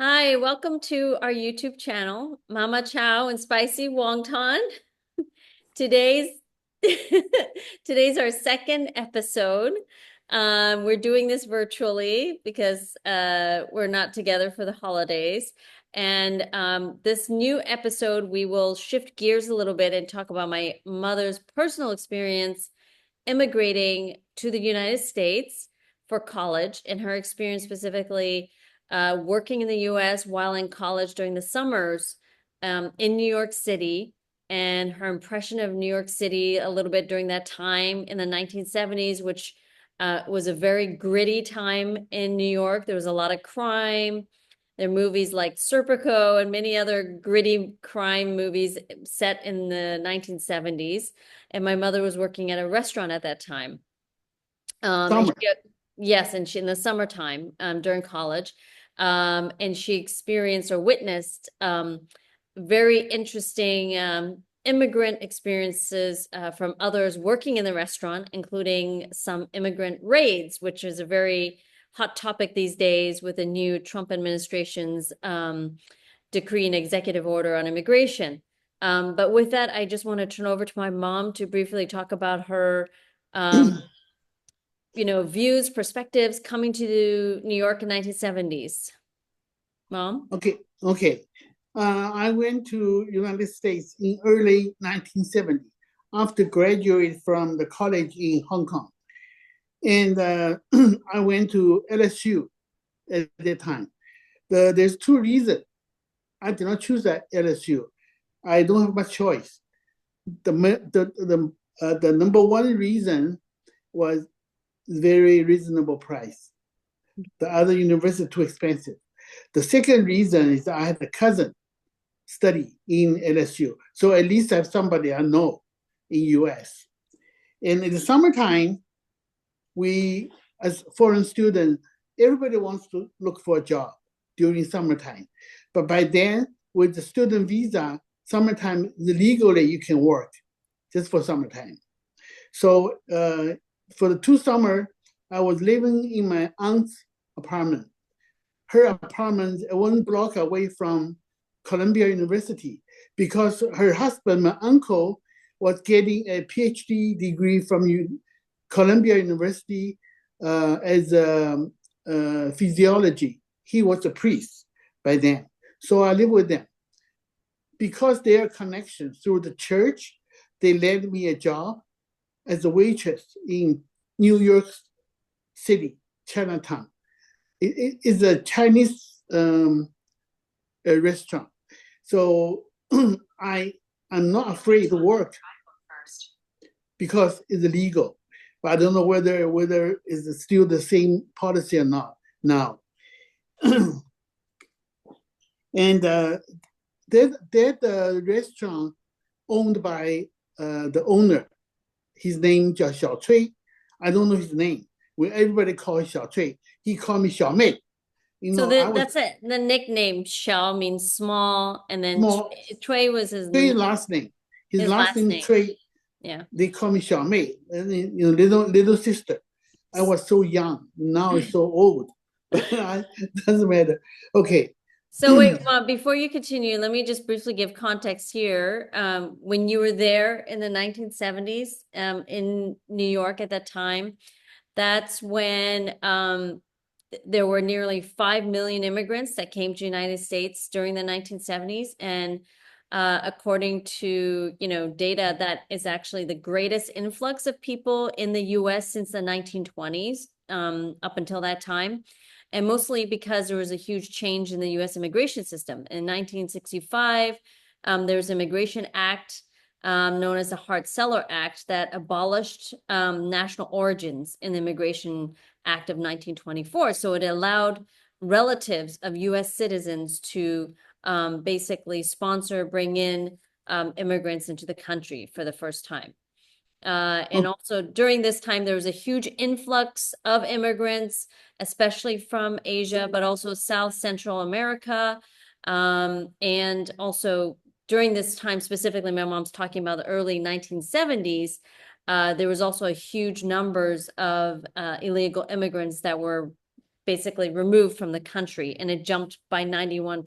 Hi, welcome to our YouTube channel, Mama Chow and Spicy Wonton. Today's today's our second episode. We're doing this virtually because we're not together for the holidays. And this new episode, we will shift gears a little bit and talk about my mother's personal experience immigrating to the United States for college, and her experience specifically working in the US while in college during the summers in New York City, and her impression of New York City a little bit during that time in the 1970s, which was a very gritty time in New York. There was a lot of crime. There are movies like Serpico and many other gritty crime movies set in the 1970s. And my mother was working at a restaurant at that time. And Summer. yes, and she in the summertime during college, and she experienced or witnessed very interesting immigrant experiences from others working in the restaurant, including some immigrant raids, which is a very hot topic these days with the new Trump administration's decree and executive order on immigration. But with that, I just want to turn over to my mom to briefly talk about her views, perspectives coming to New York in 1970s. Mom? Okay, okay. I went to United States in early 1970 after graduating from the college in Hong Kong. And I went to LSU at that time. There's two reasons. I did not choose that LSU. I don't have much choice. The number one reason was very reasonable price. The other university too expensive. The second reason is that I had a cousin study in LSU, so at least I have somebody I know in US. And in the summertime, we as foreign students, everybody wants to look for a job during summertime. But by then, with the student visa, summertime legally you can work just for summertime. So for the 2 summer, I was living in my aunt's apartment. Her apartment 1 block away from Columbia University because her husband, my uncle, was getting a PhD degree from Columbia University as physiology. He was a priest by then. So I lived with them. Because their connection through the church, they led me a job as a waitress in New York City, Chinatown. It is a Chinese a restaurant. So I'm not afraid to work because it's illegal. But I don't know whether it's still the same policy or not now. And that restaurant owned by the owner. His name is Xiao Cui. I don't know his name. When everybody calls Xiao Cui, he called me Xiao Mei. So I was that's it. The nickname Xiao means small, and then small. Cui was Cui last name. His his last last name is name. Cui. Yeah. They call me Xiao Mei, little sister. I was so young. Now it's so old. But it doesn't matter. Okay. So wait, Mom, before you continue, let me just briefly give context here. When you were there in the 1970s, in New York at that time, that's when there were nearly 5 million immigrants that came to the United States during the 1970s. And according to, data, that is actually the greatest influx of people in the US since the 1920s, up until that time. And mostly because there was a huge change in the US immigration system. In 1965, there was an Immigration Act known as the Hart-Celler Act that abolished national origins in the Immigration Act of 1924. So it allowed relatives of US citizens to basically sponsor, bring in immigrants into the country for the first time. And also during this time, there was a huge influx of immigrants, especially from Asia, but also South Central America. And also during this time, specifically, my mom's talking about the early 1970s, there was also a huge numbers of illegal immigrants that were basically removed from the country, and it jumped by 91%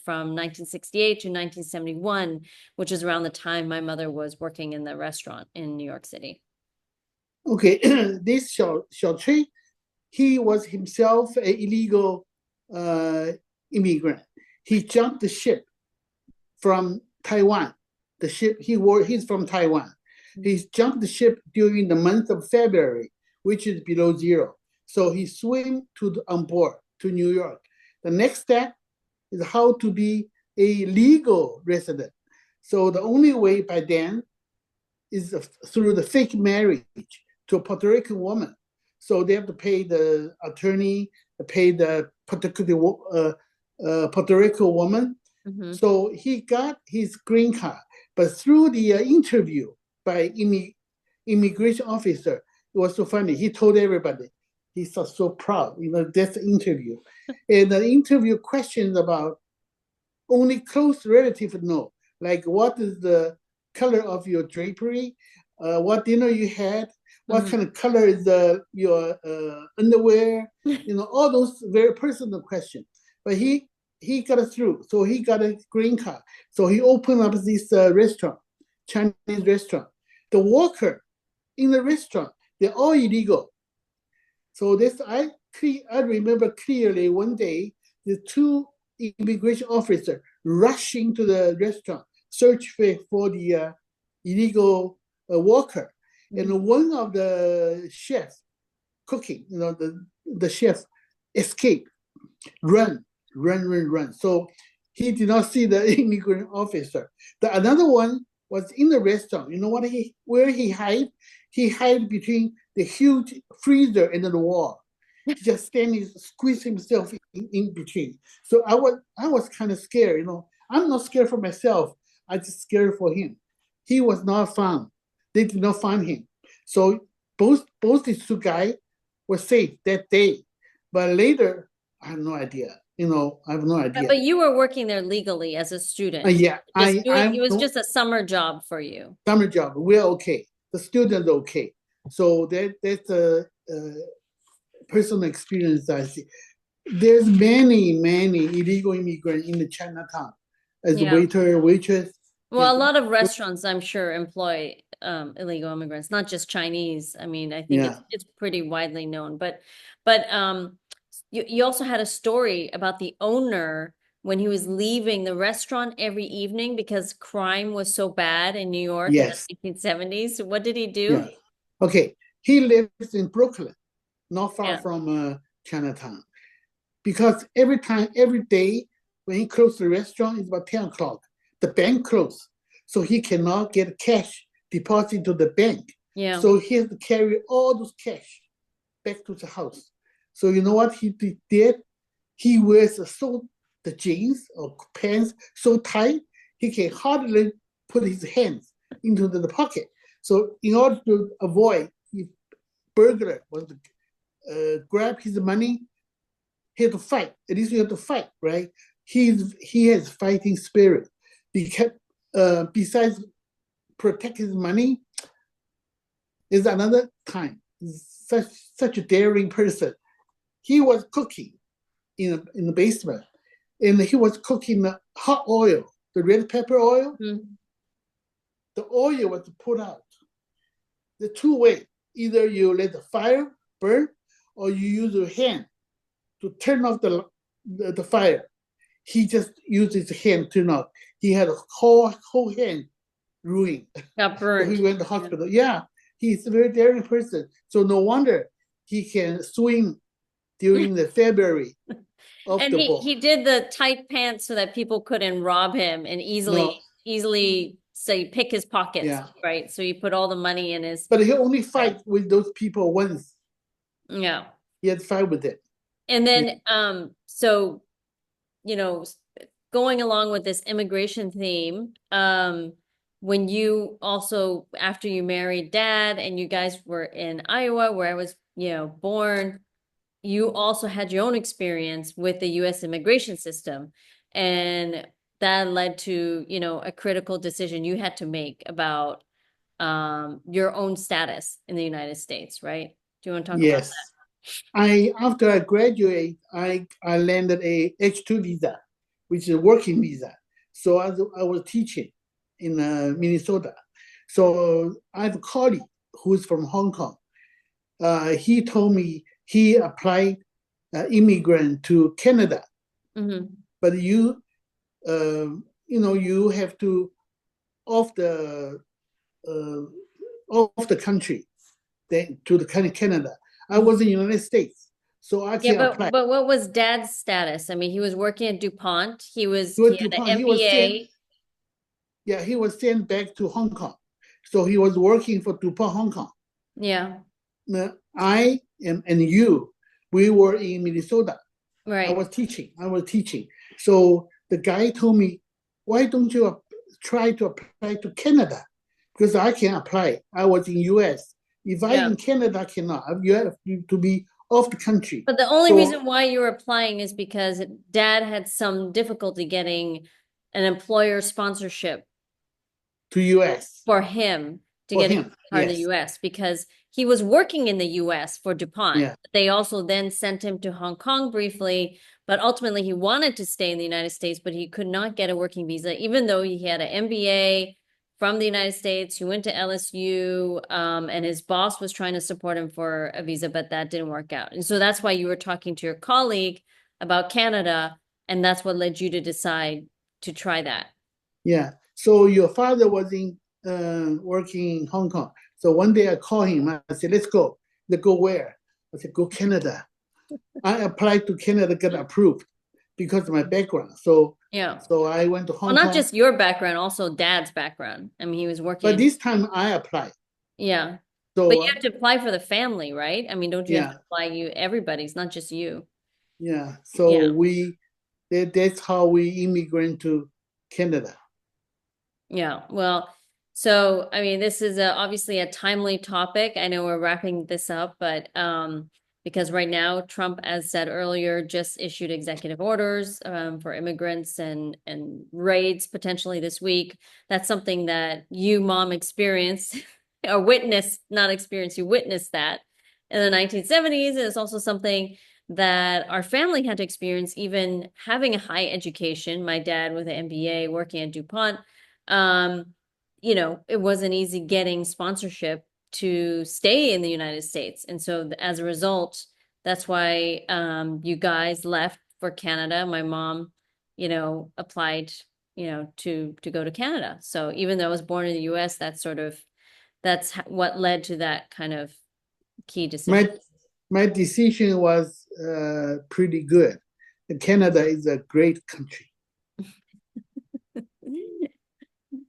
from 1968 to 1971, which is around the time my mother was working in the restaurant in New York City. Okay, this Xiao Chui, he was himself an illegal uh, immigrant. He jumped the ship from Taiwan. The ship he's from Taiwan. He jumped the ship during the month of February, which is below zero. So he swam on board to New York. The next step is how to be a legal resident. So the only way by then is through the fake marriage to a Puerto Rican woman. So they have to pay the attorney, pay the Puerto Rico woman. Mm-hmm. So he got his green card, but through the interview by immigration officer, it was so funny. He told everybody, he's so proud, that's the interview. And the interview questions about only close relatives know, like what is the color of your drapery, what dinner you had, what kind of color is your underwear, all those very personal questions. But he got it through, so he got a green card. So he opened up this restaurant, Chinese restaurant. The worker in the restaurant, they're all illegal. So I remember clearly one day the two immigration officers rushing to the restaurant, search for the illegal worker. And one of the chefs cooking, the chef escaped, run. So he did not see the immigrant officer. The another one was in the restaurant. You know where he hid? He hid between the huge freezer and the wall. He just standing, squeeze himself in between. So I was kind of scared. I'm not scared for myself. I just scared for him. He was not found. They did not find him. So both these two guys were safe that day. But later, I have no idea. I have no idea. But you were working there legally as a student. Yeah, It was just a summer job for you. Summer job. We're okay. The students okay. So that's a personal experience I see. There's many illegal immigrants in the Chinatown as Yeah. waiter, waitress. Well, a lot of restaurants, I'm sure, employ illegal immigrants, not just Chinese. I mean, I think Yeah. it's pretty widely known. But you also had a story about the owner when he was leaving the restaurant every evening because crime was so bad in New York in the Yes. 1970s. What did he Yeah. do? Okay. He lives in Brooklyn, not far Yeah. from Chinatown. Because every day, when he closed the restaurant, it's about 10 o'clock. The bank closed. So he cannot get cash deposit to the bank. Yeah. So he has to carry all those cash back to the house. So you know what he did? He wears the jeans or pants so tight, he can hardly put his hands into the pocket. So in order to avoid if burglar was to grab his money, he had to fight. At least you have to fight, right? He has fighting spirit. Because besides protect his money, is another time. Such a daring person. He was cooking in the basement, and he was cooking the hot oil, the red pepper oil. The oil was put out. The two way: either you let the fire burn, or you use your hand to turn off the fire. He just used his hand to turn off. He had a whole hand ruined. Got So burned. he went to the hospital. Yeah, he's a very daring person. So no wonder he can swim during the February of And the he book. did the tight pants so that people couldn't rob him and No, easily say pick his pockets, yeah. right? So you put all the money in his But he only right. fight with those people once. Yeah. He had to fight with it. And Yeah. then so you know going along with this immigration theme, when you also after you married dad and you guys were in Iowa where I was, born, you also had your own experience with the US immigration system. And that led to, a critical decision you had to make about your own status in the United States, right? Do you want to talk about Yes. I after I graduate, I landed a H2 visa, which is a working visa. So I was teaching in Minnesota. So I have a colleague who's from Hong Kong. He told me he applied immigrant to Canada, Hmm. but you have to off the off the country then to the Canada. I was in the United States, so I Yeah, can apply. but what was Dad's status? I mean, he was working at DuPont. He He was had DuPont. an MBA. He was sent back to Hong Kong. So he was working for DuPont Hong Kong. Yeah, I and you, we were in Minnesota. right. I was teaching. So the guy told me, why don't you try to apply to Canada? Because I can apply. I was in US. If I Yeah. in Canada, I cannot. You have to be off the country. But the only So reason why you were applying is because Dad had some difficulty getting an employer sponsorship to US for him to for get a him. card in the Yes. US because he was working in the US for DuPont. Yeah. They also then sent him to Hong Kong briefly, but ultimately he wanted to stay in the United States, but he could not get a working visa, even though he had an MBA from the United States. He went to LSU, and his boss was trying to support him for a visa, but that didn't work out. And so that's why you were talking to your colleague about Canada, and that's what led you to decide to try that. Yeah. So your father was in working in Hong Kong. So one day I called him. I said, "Let's go." They go where? I said, "Go Canada." I applied to Canada, got approved because of my background. So Yeah. so I went to Well, Hong not Kong. just your background, also Dad's background. I mean, he was But working. this time I applied. Yeah. But you So have to apply for the family, right? I mean, don't you have to yeah, apply everybody's, not just you. yeah. So Yeah. that's how we immigrant to Canada. Yeah. Well, so I mean, this is obviously a timely topic. I know we're wrapping this up, but because right now Trump, as said earlier, just issued executive orders for immigrants and raids potentially this week. That's something that you, Mom, experienced or witnessed, not experienced, you witnessed that in the 1970s. And it's also something that our family had to experience, even having a high education. My dad with an MBA working at DuPont, um, it wasn't easy getting sponsorship to stay in the United States. And so as a result, that's why you guys left for Canada. My mom, applied, to go to Canada. So even though I was born in the US, that's what led to that kind of key decision. My my decision was pretty good. Canada is a great country.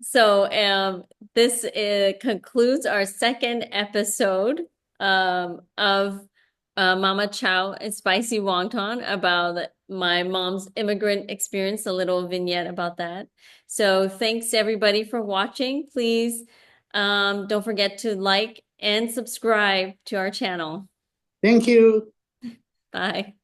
So this concludes our second episode of Mama Chow and Spicy Wonton about my mom's immigrant experience, a little vignette about that. So thanks everybody for watching. Please don't forget to like and subscribe to our channel. Thank you. Bye.